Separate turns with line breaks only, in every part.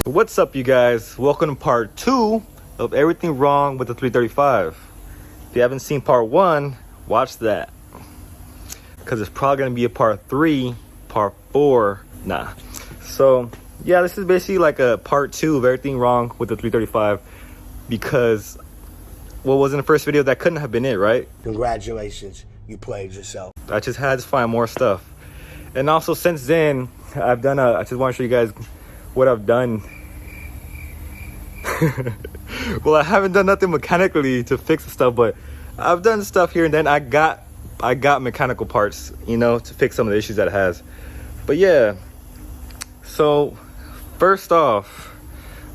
What's up, you guys? Welcome to part 2 of everything wrong with the 335. If you haven't seen part 1, watch that, because it's probably going to be a part 3, part 4. Nah. So yeah, this is basically like a part 2 of everything wrong with the 335, because what was in the first video, that couldn't have been it, right?
Congratulations, you played yourself.
I just had to find more stuff. And also, since then, I just want to show you guys what I've done. Well, I haven't done nothing mechanically to fix the stuff, but I've done stuff here and then. I got mechanical parts, you know, to fix some of the issues that it has. But yeah, so first off,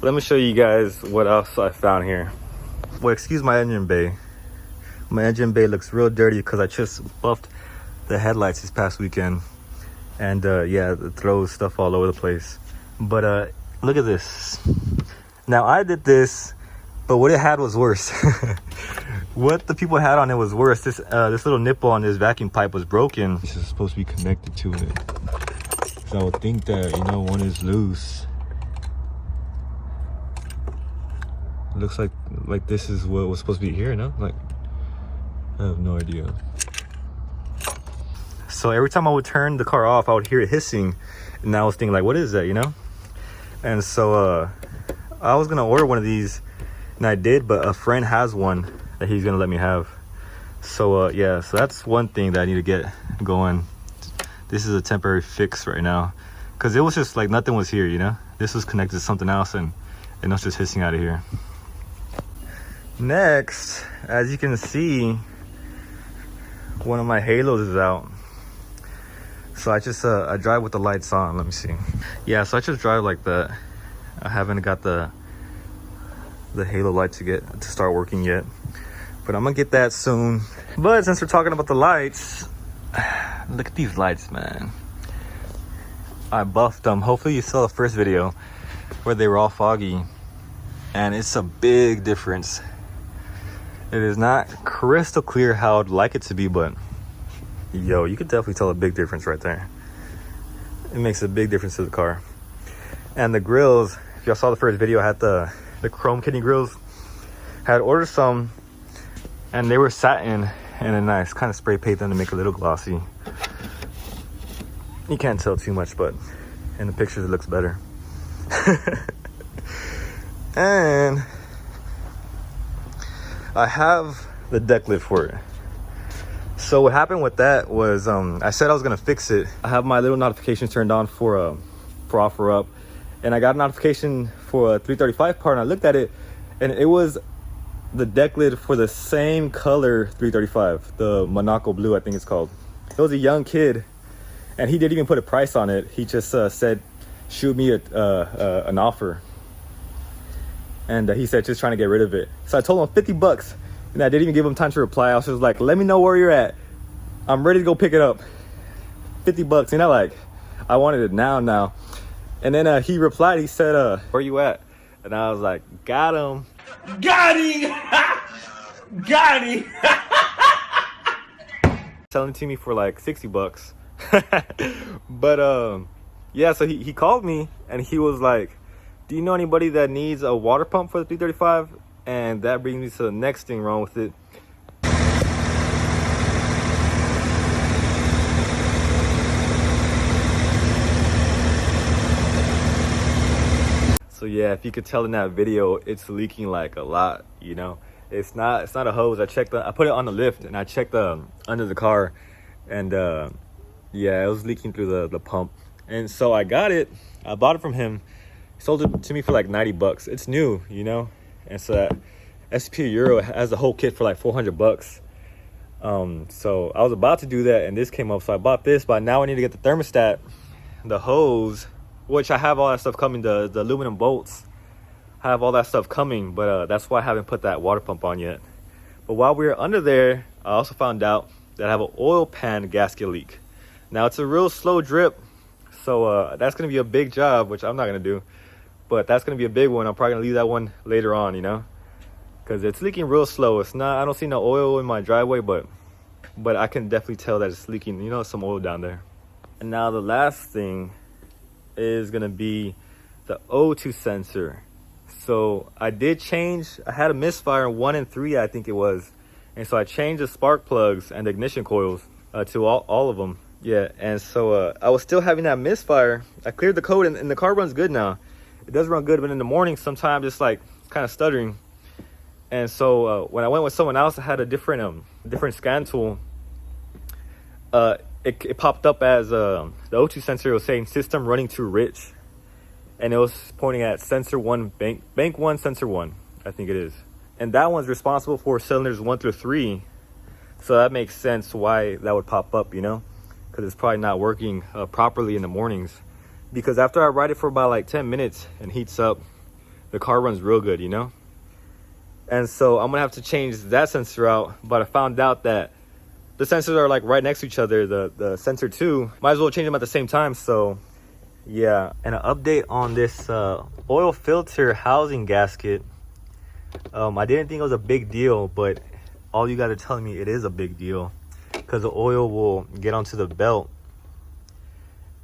let me show you guys what else I found here. Well, excuse my engine bay. My engine bay looks real dirty because I just buffed the headlights this past weekend. And yeah, it throws stuff all over the place. But look at this. Now, I did this, but what it had was worse. What the people had on it was worse. This little nipple on this vacuum pipe was broken. This is supposed to be connected to it. So I would think that, you know, one is loose. It looks like this is what was supposed to be here, no? Like, I have no idea. So every time I would turn the car off, I would hear it hissing, and I was thinking, like, what is that, you know? And so I was gonna order one of these, and I did, but a friend has one that he's gonna let me have. So yeah, so that's one thing that I need to get going. This is a temporary fix right now, because it was just like nothing was here, you know? This was connected to something else, and it was just hissing out of here. Next, as you can see, one of my halos is out. So I just I drive with the lights on. Let me see. Yeah, so I just drive like that. I haven't got the halo light to start working yet, but I'm gonna get that soon. But since we're talking about the lights, look at these lights, man. I buffed them. Hopefully you saw the first video where they were all foggy, and it's a big difference. It is not crystal clear how I'd like it to be, but yo, you could definitely tell a big difference right there. It makes a big difference to the car. And the grills, if y'all saw the first video, I had the chrome kidney grills. I had ordered some, and they were satin, and then I kind of spray paint them to make it a little glossy. You can't tell too much, but in the pictures it looks better. And I have the deck lid for it. So what happened with that was, I said I was gonna fix it. I have my little notifications turned on for offer up, and I got a notification for a 335 part, and I looked at it, and it was the deck lid for the same color 335, the Monaco blue, I think it's called. It was a young kid, and he didn't even put a price on it. He just said, shoot me an offer. And he said, just trying to get rid of it. So I told him $50, and I didn't even give him time to reply. I was just like, let me know where you're at. I'm ready to go pick it up. $50, you know, like, I wanted it now. And then he replied, he said, where you at? And I was like, got him.
Got him! Got him!
Selling it to me for like $60. But yeah, so he called me, and he was like, do you know anybody that needs a water pump for the 335? And that brings me to the next thing wrong with it. So yeah, if you could tell in that video, it's leaking like a lot, you know. It's not a hose. I put it on the lift, and I checked under the car, and yeah, it was leaking through the pump. And so I got it. I bought it from him. He sold it to me for like $90. It's new, you know. And so SP Euro has the whole kit for like $400. So I was about to do that, and this came up, so I bought this. But now I need to get the thermostat, the hose, which I have all that stuff coming, the aluminum bolts. I have all that stuff coming, but that's why I haven't put that water pump on yet. But while we were under there, I also found out that I have an oil pan gasket leak. Now, it's a real slow drip, so that's going to be a big job, which I'm not going to do. But that's going to be a big one. I'm probably going to leave that one later on, you know, because it's leaking real slow. It's not, I don't see no oil in my driveway, but I can definitely tell that it's leaking, you know, some oil down there. And now the last thing is going to be the O2 sensor. So I did change, I had a misfire in 1 and 3, I think it was. And so I changed the spark plugs and the ignition coils to all of them. Yeah, and so I was still having that misfire. I cleared the code and the car runs good now. It does run good, but in the morning sometimes it's like kind of stuttering. And so when I went with someone else, I had a different scan tool. It popped up as the O2 sensor was saying system running too rich. And it was pointing at sensor 1, bank 1, sensor 1, I think it is. And that one's responsible for cylinders 1 through 3. So that makes sense why that would pop up, you know, because it's probably not working properly in the mornings. Because after I ride it for about like 10 minutes and heats up, the car runs real good, you know. And so I'm gonna have to change that sensor out. But I found out that the sensors are like right next to each other. The sensor 2, might as well change them at the same time. So yeah, and an update on this oil filter housing gasket. I didn't think it was a big deal, but all you guys are telling me it is a big deal, because the oil will get onto the belt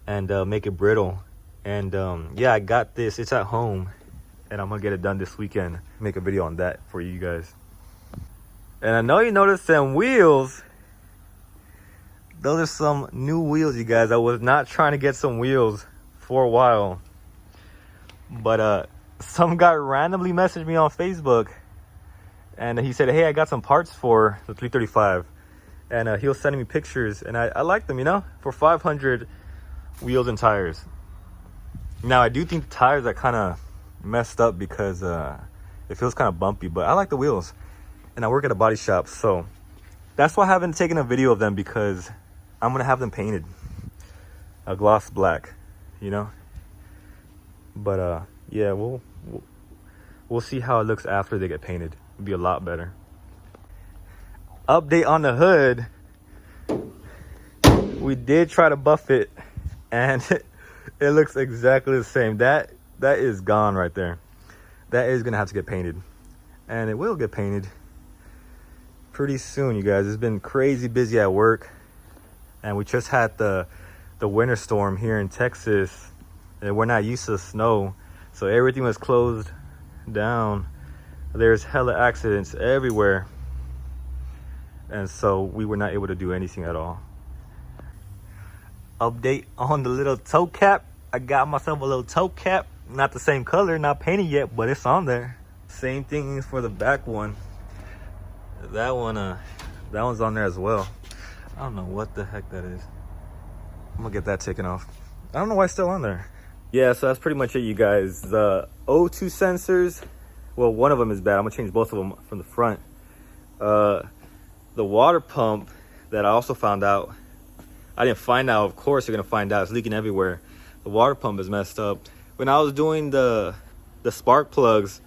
and make it brittle. And yeah, I got this. It's at home, and I'm gonna get it done this weekend. Make a video on that for you guys. And I know you noticed some wheels. Those are some new wheels, you guys. I was not trying to get some wheels for a while, but some guy randomly messaged me on Facebook, and he said, hey, I got some parts for the 335, and he was sending me pictures, and I like them, you know, for 500 wheels and tires. Now I do think the tires are kind of messed up because it feels kind of bumpy, but I like the wheels, and I work at a body shop, so that's why I haven't taken a video of them, because I'm gonna have them painted a gloss black, you know. But yeah, we'll see how it looks after they get painted. It'll be a lot better. Update on the hood. We did try to buff it, and it looks exactly the same. That is gone right there. That is gonna have to get painted, and it will get painted pretty soon, you guys. It's been crazy busy at work, and we just had the winter storm here in Texas, and we're not used to snow, so everything was closed down. There's hella accidents everywhere, and so we were not able to do anything at all. Update on the little toe cap. I got myself a little toe cap, not the same color, not painted yet, but it's on there. Same thing for the back one. That one's on there as well. I don't know what the heck that is. I'm gonna get that taken off. I don't know why it's still on there. Yeah, so that's pretty much it, you guys. The O2 sensors, well, one of them is bad. I'm gonna change both of them from the front. The water pump that I also found out, I didn't find out, of course you're gonna find out, it's leaking everywhere. The water pump is messed up. When I was doing the spark plugs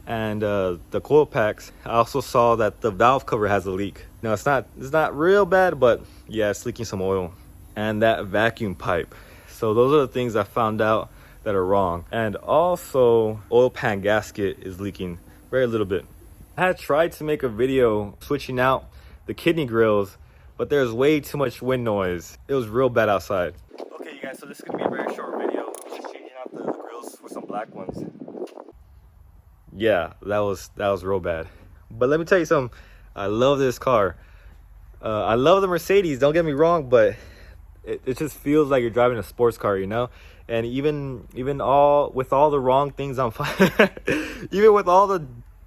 and the coil packs, I also saw that the valve cover has a leak. Now it's not real bad, but yeah, it's leaking some oil. And that vacuum pipe. So those are the things I found out that are wrong. And also, oil pan gasket is leaking very little bit. I had tried to make a video switching out the kidney grills, but there's way too much wind noise. It was real bad outside. Okay, you guys, so this is gonna be a very short video. I'm just changing out the grills for some black ones. Yeah, that was real bad. But let me tell you something. I love this car. I love the Mercedes, don't get me wrong, but it just feels like you're driving a sports car, you know. And even with all the wrong things even with all the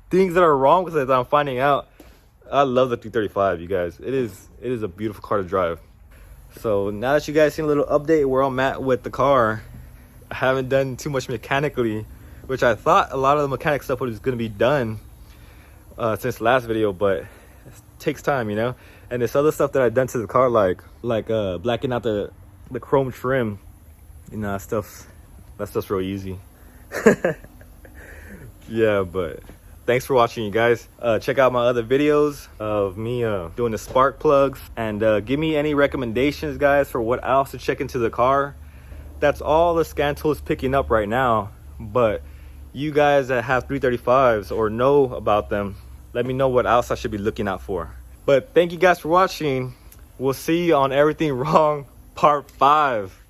things that are wrong with it that I'm finding out, I love the 335, you guys. It is a beautiful car to drive. So now that you guys seen a little update where I'm at with the car, I haven't done too much mechanically, which I thought a lot of the mechanic stuff was going to be done since last video, but it takes time, you know. And this other stuff that I've done to the car, like blacking out the chrome trim, you know, that stuff's real easy. Yeah, but thanks for watching, you guys. Check out my other videos of me doing the spark plugs, and give me any recommendations, guys, for what else to check into the car. That's all the scan tool is picking up right now, but you guys that have 335s or know about them, let me know what else I should be looking out for. But thank you guys for watching. We'll see you on Everything Wrong Part 5.